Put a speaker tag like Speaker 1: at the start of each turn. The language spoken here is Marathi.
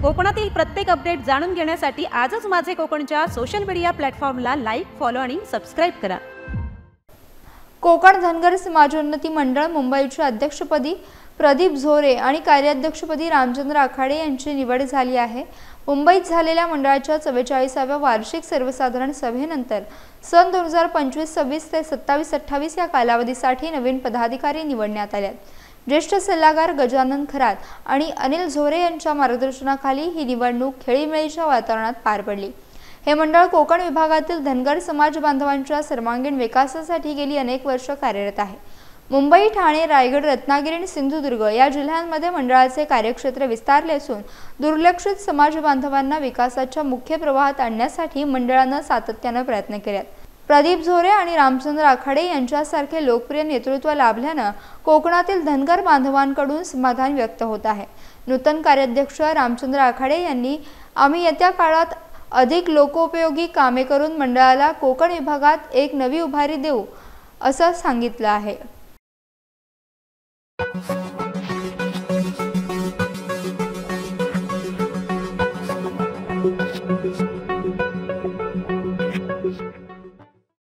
Speaker 1: कोकणातील प्रत्येक अपडेट जाणून घेण्यासाठी आजच माझे कोकणच्या सोशल मीडिया प्लॅटफॉर्मला लाईक, फॉलो आणि सबस्क्राइब करा।
Speaker 2: कोकण धनगर समाजोन्नती मंडळ मुंबईच्या अध्यक्षपदी प्रदीप झोरे आणि कार्याध्यक्षपदी रामचंद्र आखाडे यांची निवड झाली आहे। मुंबईत झालेल्या मंडळाच्या 44व्या वार्षिक सर्वसाधारण सभेनंतर सन 2025-26 ते 27-28 या कालावधीसाठी नवीन पदाधिकारी निवडण्यात आले। ज्येष्ठ सल्लागार गजानन खरात आणि अनिल झोरे यांच्या मार्गदर्शनाखाली ही निवडणूक खेळीमेळीच्या वातावरणात पार पडली। हे मंडळ कोकण विभागातील धनगर समाज बांधवांच्या सर्वांगीण विकासासाठी गेली अनेक वर्ष कार्यरत आहे। मुंबई, ठाणे, रायगड, रत्नागिरी आणि सिंधुदुर्ग या जिल्ह्यांमध्ये मंडळाचे कार्यक्षेत्र विस्तारले असून दुर्लक्षित समाज बांधवांना विकासाच्या मुख्य प्रवाहात आणण्यासाठी मंडळाने सातत्याने प्रयत्न केलेत। प्रदीप झोरे आणि रामचंद्र आखाडे यांच्यासारखे लोकप्रिय नेतृत्व लाभल्याने कोकणातील धनगर बांधवांकडून समाधान व्यक्त होत आहे। नूतन कार्याध्यक्ष रामचंद्र आखाडे यांनी आम्ही येत्या काळात अधिक लोकोपयोगी कामे करून मंडळाला कोकण विभागात एक नवी उभारी देऊ असं सांगितलं आहे।